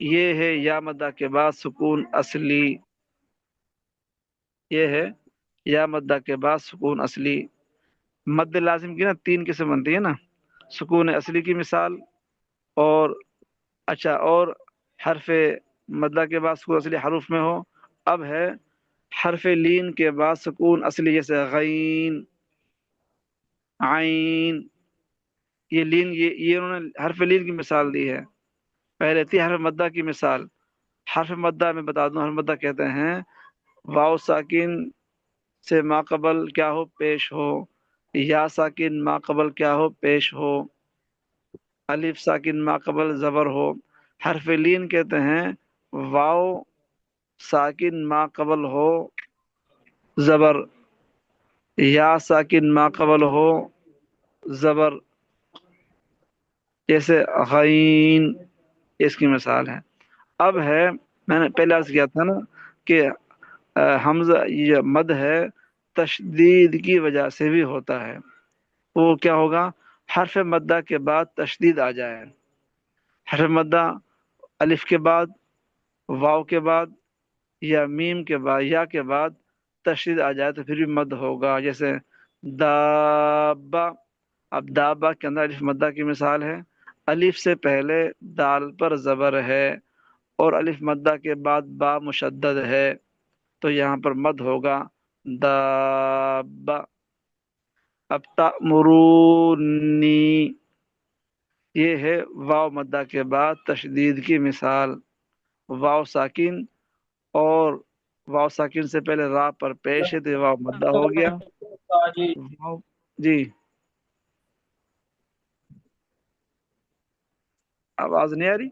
یہ ہے یا مدہ کے بعد سکون اصلی، یہ ہے یا مدہ کے بعد سکون اصلی۔ مد لازم کی نا 3 قسم بنتی ہے نا، سکون اصلی کی مثال، اور اچھا اور حرف مدہ کے بعد سکون اصلی حروف میں ہو۔ اب ہے حرف لین کے بعد سکون اصلی، جیسے غین، عین، یہ لین، یہ انہوں نے حرف لین کی مثال دی ہے۔ پہلے تھی حرف مدہ کی مثال۔ حرف مدہ میں بتا دوں، حرف مدہ کہتے ہیں واو ساکن سے ما قبل کیا ہو، پیش ہو، یا ساکن ما قبل کیا ہو، پیش ہو، الف ساکن ما قبل زبر ہو۔ حرف لین کہتے ہیں واو ساکن ما قبل ہو زبر، یا ساکن ما قبل ہو زبر، جیسے غین، اس کی مثال ہے۔ اب ہے، میں نے پہلے عرض کیا تھا نا کہ حمزہ یہ مد ہے تشدید کی وجہ سے بھی ہوتا ہے۔ وہ کیا ہوگا؟ حرف مدہ کے بعد تشدید آ جائے، حرف مدہ الف کے بعد، واو کے بعد، یا میم کے بعد، یا کے بعد تشدید آ جائے تو پھر بھی مد ہوگا، جیسے دابا۔ اب دابا کے اندر الف مدہ کی مثال ہے، الف سے پہلے دال پر زبر ہے اور الف مدہ کے بعد با مشدد ہے، تو یہاں پر مد ہوگا دابا۔ اب تأمرونی، یہ ہے واو مدہ کے بعد تشدید کی مثال، واو ساکن اور واو ساکن سے پہلے را پر پیش ہے تو یہ واو مدہ ہو گیا۔ جی آواز نہیں آ رہی؟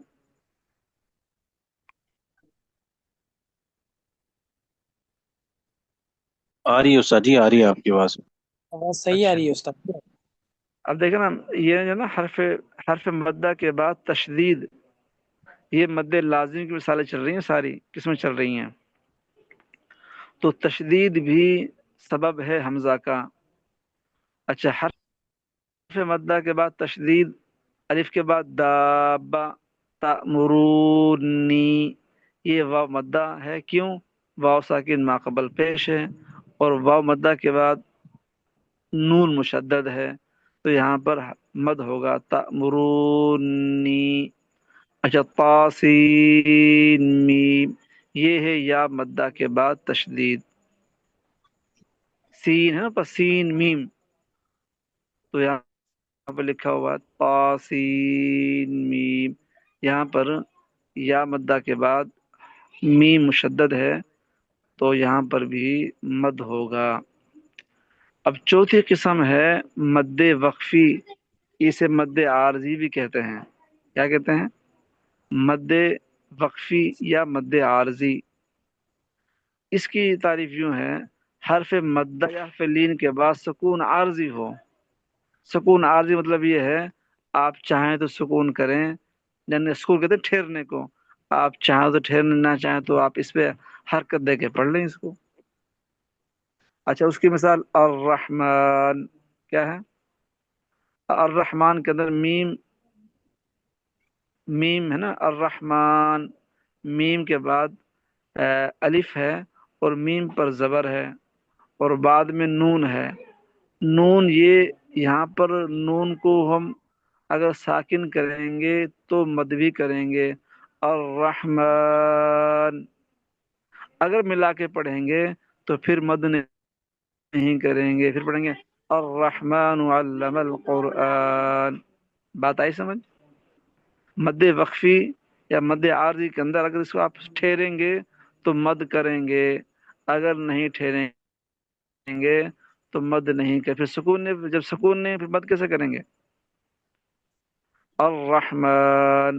آ رہی ہے استاد جی، آ رہی ہے آپ کی آواز۔ آواز صحیح آ رہی ہے استاد؟ اب دیکھیں نا، یہ جو نا حرف مدہ کے بعد تشدید، یہ مد لازم کی مثالیں چل رہی ہیں، ساری قسمیں چل رہی ہیں، تو تشدید بھی سبب ہے حمزہ کا۔ اچھا، حرف مدہ کے بعد تشدید، الف کے بعد دابا، تأمرونی، یہ واو مدہ ہے، کیوں؟ واو ساکن ما قبل پیش ہے اور واو مدہ کے بعد نون مشدد ہے، تو یہاں پر مد ہوگا تأمرونی۔ اچھا، طاسین میم، یہ ہے یا مدہ کے بعد تشدید، سین ہے نا، پر سین میم، تو یہاں پر لکھا ہوا ہے طاسین میم، یہاں پر یا مدہ کے بعد میم مشدد ہے تو یہاں پر بھی مد ہوگا۔ اب چوتھی قسم ہے مد وقفی، اسے مد عارضی بھی کہتے ہیں۔ کیا کہتے ہیں؟ مد وقفی یا مد عارضی۔ اس کی تعریف یوں ہے، حرف مدہ یا حرف لین کے بعد سکون عارضی ہو۔ سکون عارضی مطلب یہ ہے، آپ چاہیں تو سکون کریں، یعنی سکون کہتے ہیں ٹھہرنے کو، آپ چاہیں تو ٹھہرنے، نہ چاہیں تو آپ اس پہ حرکت دے کے پڑھ لیں اس کو۔ اچھا، اس کی مثال الرحمن، کیا ہے؟ الرحمن کے اندر میم ہے نا، الرحمن، میم کے بعد الف ہے اور میم پر زبر ہے اور بعد میں نون ہے۔ نون، یہ یہاں پر نون کو ہم اگر ساکن کریں گے تو مد بھی کریں گے، الرحمن۔ اگر ملا کے پڑھیں گے تو پھر مد نہیں کریں گے، پھر پڑھیں گے الرحمن علم القرآن۔ بات آئی سمجھ؟ مد وقفی یا مد عارضی کے اندر اگر اس کو آپ ٹھہریں گے تو مد کریں گے، اگر نہیں ٹھہریں گے تو مد نہیں کریں، پھر سکون نے، جب سکون نہیں پھر مد کیسے کریں گے؟ الرحمن،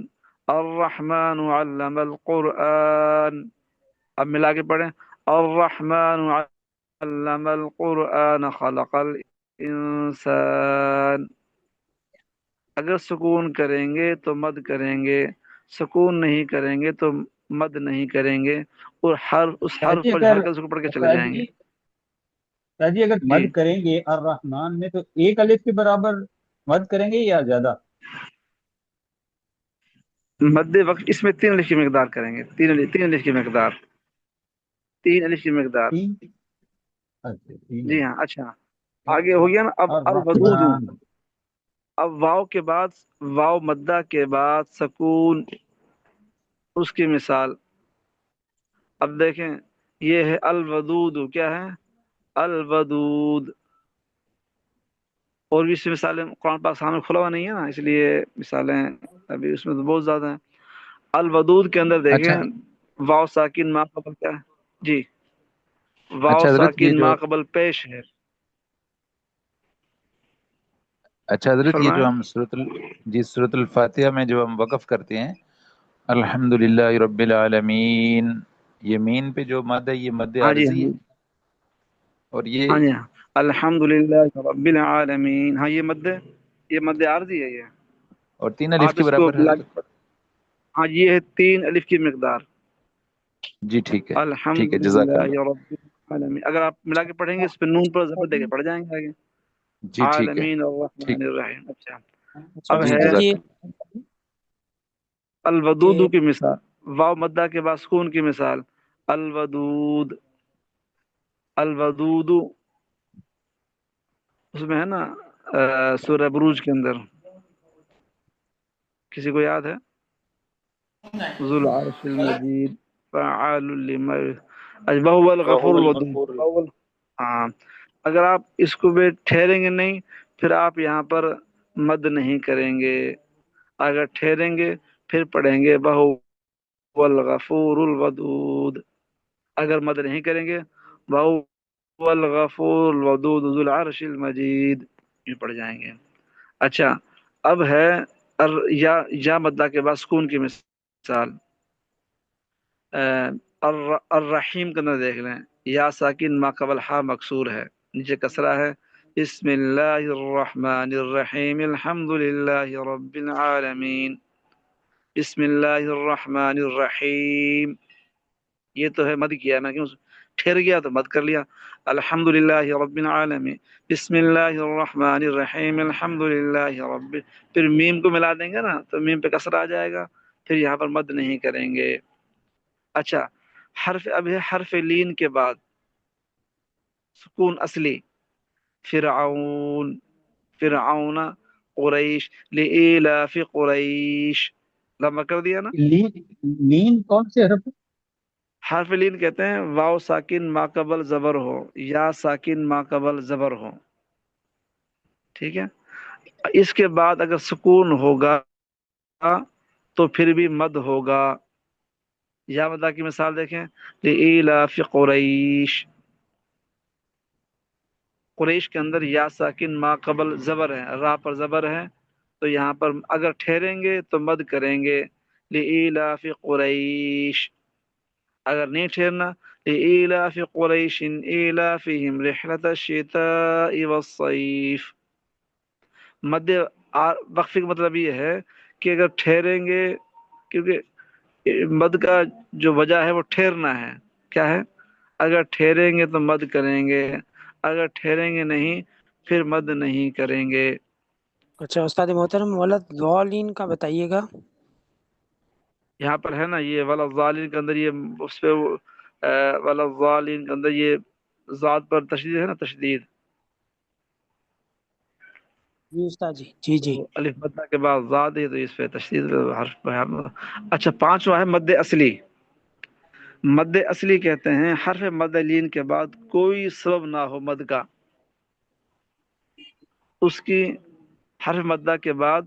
الرحمن علم القرآن۔ اب ملا کے پڑھیں، الرحمن علم القرآن خلق الانسان۔ اگر سکون کریں گے تو مد کریں گے، سکون نہیں کریں گے تو مد نہیں کریں گے، اور اس حرف پر حرکت سے پڑھ کے چلے جائیں گے۔ استاد جی اگر مد کریں گے الرحمن میں تو ایک الف کے برابر مد کریں گے یا زیادہ؟ مد وقف اس میں 3 الف کی مقدار کریں گے، 3 الف کی مقدار، 3 الف کی مقدار۔ تین، اچھا تین جی ہے۔ ہاں اچھا آگے ہو گیا نا، اب الودود، الرحمن، اب واو کے بعد، واو مدہ کے بعد سکون، اس کی مثال اب دیکھیں، یہ ہے الودود، کیا ہے؟ الودود۔ اور بھی اس سے مثالیں قرآن پاک سامنے کھلا ہوا نہیں ہے نا، اس لیے مثالیں ابھی اس میں تو بہت زیادہ ہیں۔ الودود کے اندر اچھا دیکھیں، واو ساکن ما قبل کیا ہے؟ جی، واو اچھا حضرت یہ ساکن جو ما قبل پیش ہے، اچھا حضرت یہ فرمائیں۔ جو ہم جی سورۃ الفاتحہ میں جو ہم وقف کرتے ہیں الحمد للہ رب العالمین، یہ مین پہ جو مد ہے یہ مد ہاں جی ہاں عارضی جی ہے، اور ہاں یہ جی ہاں، الحمد للہ رب العالمین، ہاں یہ مد عارضی ہے یہ، اور 3 الف آپ کے اس کو برابر ہے ملا حضرت؟ کے، ہاں یہ ہے 3 الف کی مقدار، جی ٹھیک ہے، الحمد ٹھیک ہے، جزاک للہ اللہ۔ رب العالمین۔ اگر آپ ملا کے پڑھیں گے اس پہ نون پر زبر دے کے پڑھ جائیں گے آگے، جی ٹھیک ہے، عالمین ٹھیک، الرحمن الرحیم۔ اچھا اچھا اب جی ہے استاد جزاک یہ اللہ۔ الودود کہ کی مثال، واو مدہ کے بعد سکون کی مثال، الودود، الودود، اس میں ہے نا سورہ بروج کے اندر، کسی کو یاد ہے؟ ذو العرش المجید فعال لما وهو الغفور الودود، ہاں اگر آپ اس کو بھی ٹھہریں گے نہیں، پھر آپ یہاں پر مد نہیں کریں گے، اگر ٹھہریں گے پھر پڑھیں گے وهو الغفور الودود، اگر مد نہیں کریں گے وهو الغفور الودود ذو العرش المجید، یہ پڑھ جائیں گے۔ اچھا اب ہے یا مدہ کے بعد سکون کی مثال، الرحیم کا اندر دیکھ لیں، یا ساکن ما قبل ہا مکسور ہے، نیچے کسرہ ہے، بسم اللہ الرحمن الرحیم الحمد للہ رب العالمین، بسم اللہ الرحمن الرحیم، یہ تو ہے مد کیا، میں کیوں ٹھہر گیا تو مد کر لیا، الحمد للہ رب العالمین بسم اللہ الرحمن الرحیم الحمد للہ رب، پھر میم کو ملا دیں گے نا تو میم پہ کسر آ جائے گا، پھر یہاں پر مد نہیں کریں گے۔ اچھا اب ہے حرف لین کے بعد سکون اصلی، فرعون، فرعون، قریش، لإیلاف قریش، لمبا کر دیا نا۔ لین کون سے حرف؟ حرف لین کہتے ہیں واو ساکن ما قبل زبر ہو یا ساکن ما قبل زبر ہو، ٹھیک ہے، اس کے بعد اگر سکون ہوگا تو پھر بھی مد ہوگا۔ یا مدہ کی مثال دیکھیں، لإیلاف قریش، قریش کے اندر یا ساکن ما قبل زبر ہے، را پر زبر ہے، تو یہاں پر اگر ٹھہریں گے تو مد کریں گے، لإیلاف قریش، اگر نہیں ٹھہرنا، لإیلاف قریش ایلافہم رحلۃ الشتاء والصیف۔ مد وقفے کا مطلب یہ ہے کہ اگر ٹھہریں گے، کیونکہ مد کا جو وجہ ہے وہ ٹھہرنا ہے، کیا ہے؟ اگر ٹھہریں گے تو مد کریں گے، اگر ٹھہریں گے نہیں پھر مد نہیں کریں گے۔ اچھا استاد محترم ولد ضالین کا بتائیے گا۔ یہاں پر ہے نا یہ ولضالین کے اندر یہ اس پہ ولضالین کے اندر یہ ذات پر تشدید ہے نا، تشدید، جی استاد جی جی جی تو الف مدہ کے بعد ذات ہے تو اس پہ تشدید حرف پہ ہے۔ اچھا پانچواں ہے مد اصلی، مد اصلی کہتے ہیں حرف مد لین کے بعد کوئی سبب نہ ہو مد کا، اس کی حرف مدہ کے بعد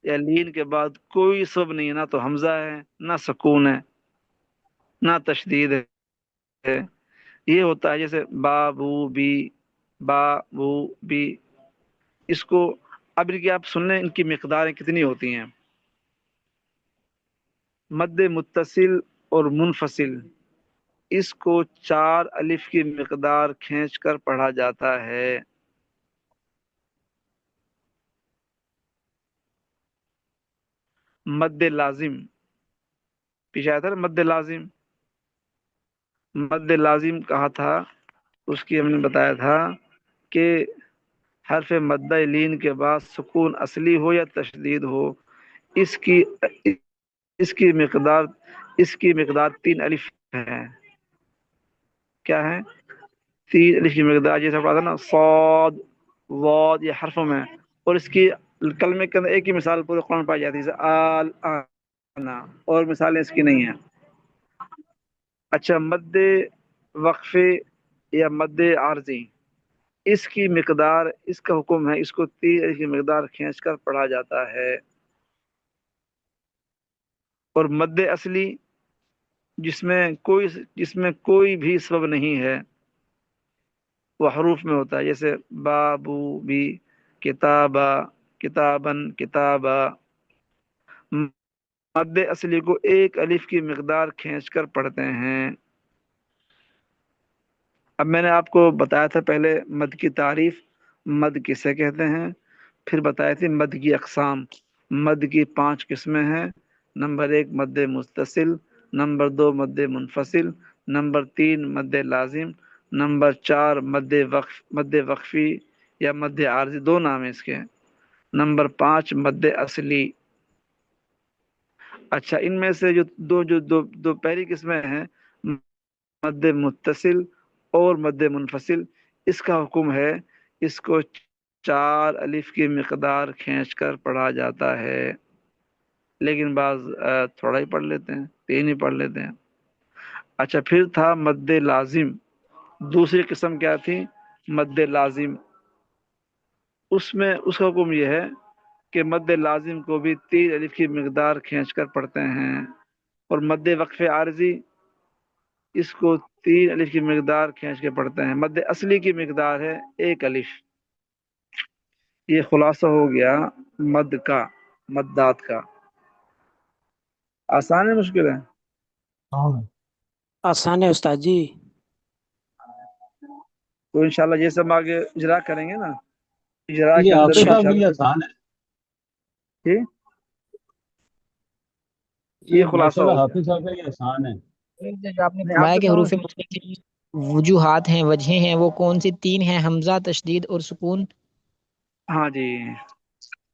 یا لین کے بعد کوئی سبب نہیں ہے، نہ تو حمزہ ہے نہ سکون ہے نہ تشدید ہے، یہ ہوتا ہے جیسے با بو بی، با بو بی، اس کو اب کی آپ سن لیں ان کی مقداریں کتنی ہوتی ہیں۔ مد متصل اور منفصل، اس کو 4 الف کی مقدار کھینچ کر پڑھا جاتا ہے۔ مد لازم پیچھے آیا تھا نا، مد لازم، مد لازم کہا تھا، اس کی ہم نے بتایا تھا کہ حرف مدہ لین کے بعد سکون اصلی ہو یا تشدید ہو، اس کی اس کی مقدار 3 الف ہے. کیا ہے؟ 3 الف کی مقدار. جیسے پڑھا تھا نا صاد واد یہ حرفوں میں، اور اس کی کلمے کے اندر ایک ہی مثال پورے قرآن پائی جاتی ہے، جیسے آل آنا، اور مثالیں اس کی نہیں ہیں. اچھا، مد وقفے یا مد عارضی، اس کی مقدار، اس کا حکم ہے، اس کو 3 کی مقدار کھینچ کر پڑھا جاتا ہے. اور مد اصلی جس میں کوئی بھی سبب نہیں ہے، وہ حروف میں ہوتا ہے، جیسے بابو بھی، کتابا، کتابن، کتابا. مد اصلی کو 1 الف کی مقدار کھینچ کر پڑھتے ہیں. اب میں نے آپ کو بتایا تھا پہلے مد کی تعریف، مد کسے کہتے ہیں، پھر بتایا تھی مد کی اقسام. مد کی 5 قسمیں ہیں. نمبر 1 مد متصل، نمبر 2 مد منفصل، نمبر 3 مد لازم، نمبر 4 مد وقفی یا مد عارضی، 2 نام ہیں اس کے. نمبر 5 مد اصلی. اچھا، ان میں سے جو پہلی قسمیں ہیں، مد متصل اور مد منفصل، اس کا حکم ہے اس کو 4 الف کی مقدار کھینچ کر پڑھا جاتا ہے. لیکن بعض تھوڑا ہی پڑھ لیتے ہیں، 3 ہی پڑھ لیتے ہیں. اچھا، پھر تھا مد لازم. دوسری قسم کیا تھی؟ مد لازم. اس کا حکم یہ ہے کہ مد لازم کو بھی 3 الف کی مقدار کھینچ کر پڑھتے ہیں. اور مد وقف عارضی، اس کو 3 الف کی مقدار کھینچ کے پڑھتے ہیں. مد اصلی کی مقدار ہے 1 الف. یہ خلاصہ ہو گیا مد کا، مدات کا. آسان ہے مشکل ہے؟ آسان ہے استاد جی. تو انشاءاللہ یہ سب آگے اجرا کریں گے نا، اجرا کے یہ اندر حافظ بھی صاحب کے لیے انشاءاللہ. آسان ہے. جی، یہ یہ خلاصہ ماشاءاللہ ہو گیا. حافظ صاحب کے لیے آسان ہے. جو آپ نے نہیں، آپ فرمایا کے کہ حروف پاس، مدح کی وجوہات ہیں، وجہیں ہیں، وہ کون سی 3 ہیں؟ حمزہ، تشدید اور سکون. ہاں جی،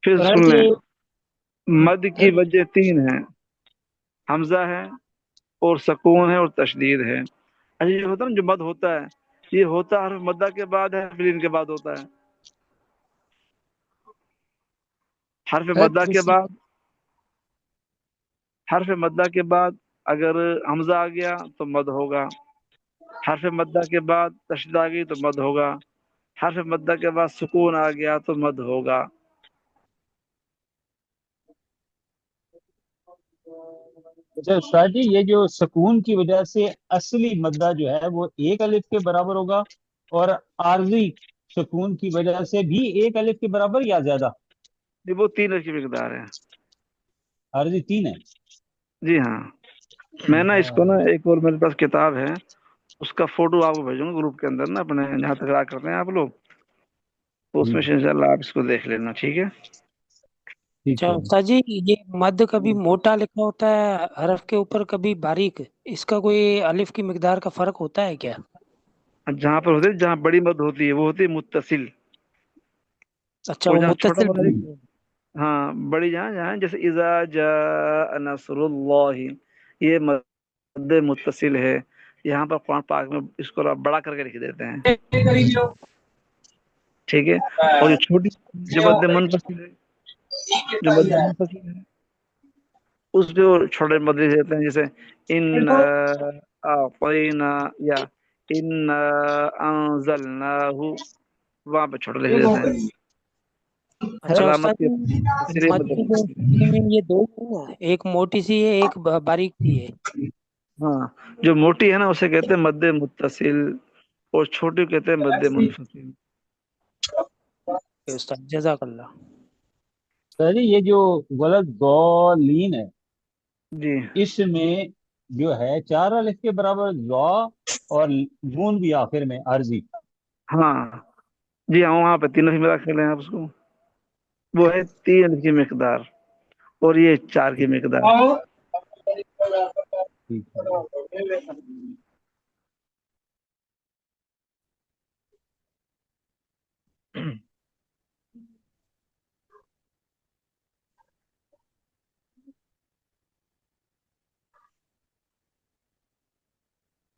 پھر اور سن حضرت لیں. یہ مد کی وجہ 3 ہیں، حمزہ ہے اور سکون ہے اور تشدید ہے. اچھا، یہ ہوتا ہے نا جو مد ہوتا ہے، یہ ہوتا حرف مدہ کے بعد ہے، پھر ان کے بعد ہوتا ہے. حرف مدہ کے بعد، حرف مدہ کے بعد اگر حمزہ آ گیا تو مد ہوگا. حرف مدہ کے بعد تشدید آ گئی تو مد ہوگا. حرف مدہ کے بعد سکون آ گیا تو مد ہوگا. اچھا استاد جی، یہ جو سکون کی وجہ سے اصلی مدہ جو ہے وہ 1 الف کے برابر ہوگا، اور عارضی سکون کی وجہ سے بھی 1 الف کے برابر یا زیادہ؟ یہ وہ 3 کی مقدار ہے. عارضی 3 ہے. جی ہاں. میں نا اس کو نا ایک اور میرے پاس کتاب ہے، اس کا فوٹو آپ کو بھیجوں گا گروپ کے اندر نا، اپنے جہاں تک رہا کرتے ہیں آپ لوگ، تو اس میں سے انشاءاللہ آپ اس کو دیکھ لینا. ٹھیک ہے؟ اچھا استاد جی، یہ مد کبھی موٹا لکھا ہوتا ہے حرف کے اوپر، کبھی باریک، اس کا کوئی الف کی مقدار کا فرق ہوتا ہے کیا؟ جہاں پر ہوتے، جہاں بڑی مد ہوتی ہے وہ ہوتی ہے متصل، اچھا، اور وہ جہاں چھوٹا متصل مد، ہاں بڑی جہاں جیسے اذا جاء نصر اللہ، یہ مد متصل ہے. یہاں پر قرآن پاک میں اس کو بڑا کر کے لکھ دیتے ہیں. ٹھیک ہے؟ اور جو چھوٹی، جو مد منفصل ہے، جو مد منفصل ہے اس پہ وہ چھوٹے مد لکھ دیتے ہیں، جیسے ان اعطینا یا ان انزلناہ، وہاں پہ چھوٹے لکھ دیتے ہیں. اچھا علامت استاد کے جی، تیسرے مد مد کی جو قسمیں ہیں یہ 2 ہیں نا، ایک موٹی سی ہے، ایک باریک سی ہے. ہاں، جو موٹی ہے نا اسے کہتے ہیں مد متصل، اور چھوٹی کہتے ہیں مد منفصل. استاد جزاک اللہ. سر یہ جو غلط ضالین ہے، جی اس میں جو ہے 4 الف کے برابر ضا اور نون بھی آخر میں عارضی. ہاں، جی ہاں، وہاں پہ 3 ملا کھیلے ہیں آپ اس کو. وہ ہے 3 کی مقدار اور یہ 4 کی مقدار. ٹھیک ہے.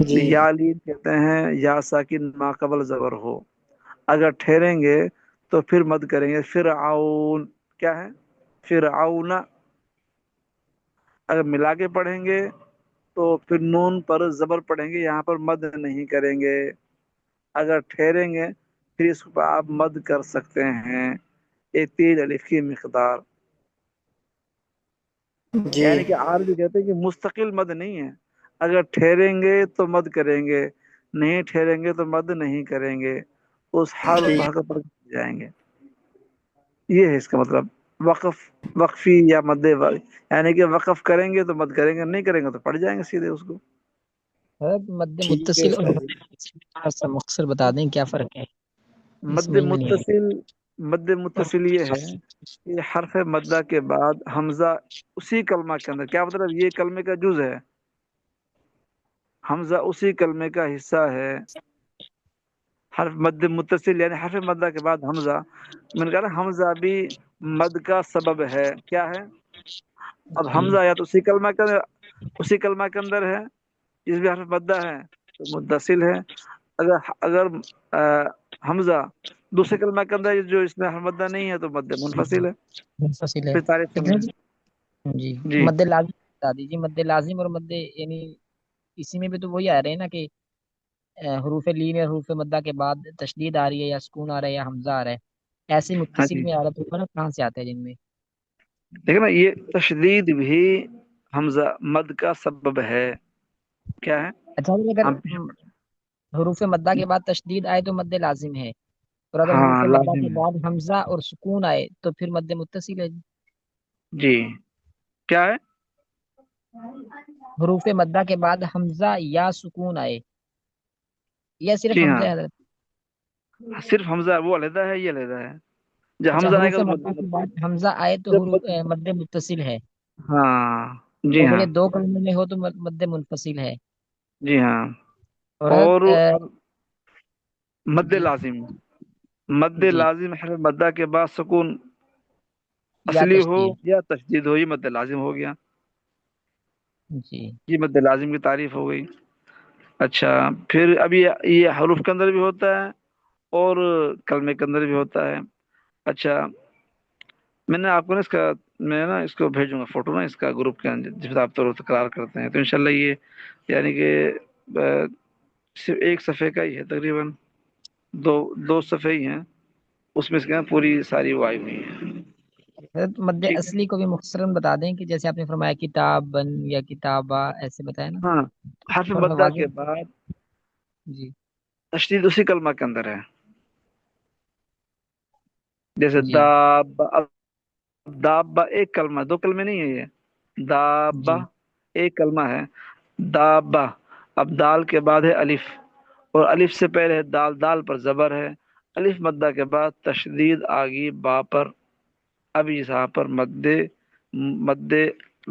جی یا لین کہتے ہیں یا ساکن ما قبل زبر ہو، اگر ٹھہریں گے تو پھر مد کریں گے. فرعون کیا ہے؟ فرعون. اگر ملا کے پڑھیں گے تو پھر نون پر زبر پڑھیں گے، یہاں پر مد نہیں کریں گے. اگر ٹھہریں گے پھر اس کو آپ مد کر سکتے ہیں. یہ 3 الف کی مقدار. جی یعنی کہ عارضی کہتے ہیں کہ مستقل مد نہیں ہے، اگر ٹھہریں گے تو مد کریں گے، نہیں ٹھہریں گے تو مد نہیں کریں گے، اس ٹھیک حرف پر جائیں گے. یہ ہے اس کا مطلب. وقفی یا مد یعنی کہ وقف کریں گے تو مد کریں گے، نہیں کریں گے تو پڑ جائیں گے سیدھے اس کو. حضرت مد ٹھیک ہے متصل اور استاد مد منفصل تھوڑا سا مختصر بتا دیں کیا فرق ہے، یہ مد سمجھ میں نہیں آیا. متصل مد متصل یہ ہے کہ حرف مدہ کے بعد حمزہ اسی کلمہ کے اندر، کیا مطلب یہ کلمے کا جز ہے، حمزہ اسی کلمے کا حصہ ہے. حرف مد متصل یعنی حرف مدہ کے بعد حمزہ، میں نے کہا نا حمزہ بھی مد کا سبب ہے. کیا ہے؟ اب جی حمزہ یا تو اسی کلمہ کے اندر ہے جس بھی حرف مدہ ہے تو متصل ہے. اگر حمزہ دوسرے کلمہ کے اندر ہے جو اس میں حرف مدہ نہیں ہے تو مد منفصل ہے. منفصل ہے. پھر تعریف سنیں. جی جی مد لازم بتا دیجیے. مد لازم اور مد یعنی اسی میں بھی تو وہی آ رہے ہیں نا کہ حروف لین اور حروف مدہ کے بعد تشدید آ رہی ہے یا سکون آ رہا ہے یا حمزہ آ رہا ہے، ایسے ہاں متصل جی، میں آ رہا ہے، تو فرق کہاں سے آتا ہے جن میں؟ دیکھیں نا یہ تشدید بھی حمزہ مد کا سبب ہے. کیا ہے؟ اچھا اگر ہم حروف مدہ کے بعد تشدید آئے تو مد لازم ہے، اور اگر حروف ہاں مدہ لازم کے ہے. بعد حمزہ اور سکون آئے تو پھر مد متصل ہے. جی کیا ہے؟ حروف مدہ کے بعد حمزہ یا سکون آئے یا صرف جی حمزہ ہاں، ہے حضرت؟ صرف حمزہ وہ علیحدہ ہے، یہ علیحدہ ہے. جب اچھا حمزہ آئے حروف گا تو مدہ کے بعد حمزہ آئے تو جب حروف مد متصل ہے، ہاں جی اور اگر ہاں یہ دو کلموں میں ہو تو مد منفصل ہے. جی ہاں. اور اور مد جی لازم، مد جی لازم حرف مدہ کے بعد سکون یا اصلی ہو تشدید. یا تشدید ہو، یہ مد لازم ہو گیا. جی یہ مد لازم کی تعریف ہو گئی. اچھا پھر اب یہ حروف کے اندر بھی ہوتا ہے اور کلمے کے اندر بھی ہوتا ہے. اچھا میں نے آپ کو نا میں نا اس کو بھیجوں گا فوٹو نا اس کا گروپ کے اندر جس پہ آپ تکرار کرتے ہیں تو انشاءاللہ یہ یعنی کہ صرف ایک صفحے کا ہی ہے، تقریباً دو صفحے ہی ہیں، اس میں سے کیا پوری ساری وہ آئی ہوئی ہیں. حضرت مد ٹھیک ہے. اصلی کو بھی مختصراً بتا دیں کہ جیسے آپ نے فرمایا کتاب بن یا کتابہ ایسے بتایا نا، ہاں حرف تھوڑا سا مدہ واضح. کے بعد جی تشدید اسی کلمہ کے اندر ہے. جیسے جی دابہ ایک کلمہ، دو کلمے نہیں ہے یہ. دابہ جی ایک کلمہ ہے. دابہ. اب دال کے بعد ہے الف، اور الف سے پہلے ہے دال، دال پر زبر ہے. الف مدہ کے بعد تشدید آگی با پر. اب یہاں پر مد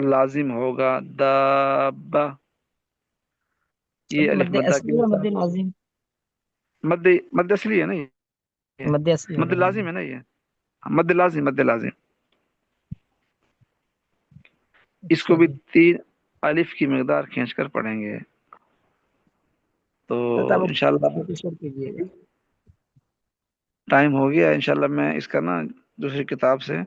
لازم ہوگا. دابہ یہ الف مد مدہ اصلی کے اور مد ساتھ لازم؟ مد اصلی ہے نا یہ مد اصلی مد ہوگا ہاں. لازم ہے نا یہ مد لازم مد لازم. اس کو اچھا بھی جی. 3 الف کی مقدار کھینچ کر پڑھیں گے تو آپ انشاءاللہ. فوٹو شیئر کیجیے گا. ٹائم ہو گیا انشاءاللہ. میں اس کا نا دوسری کتاب سے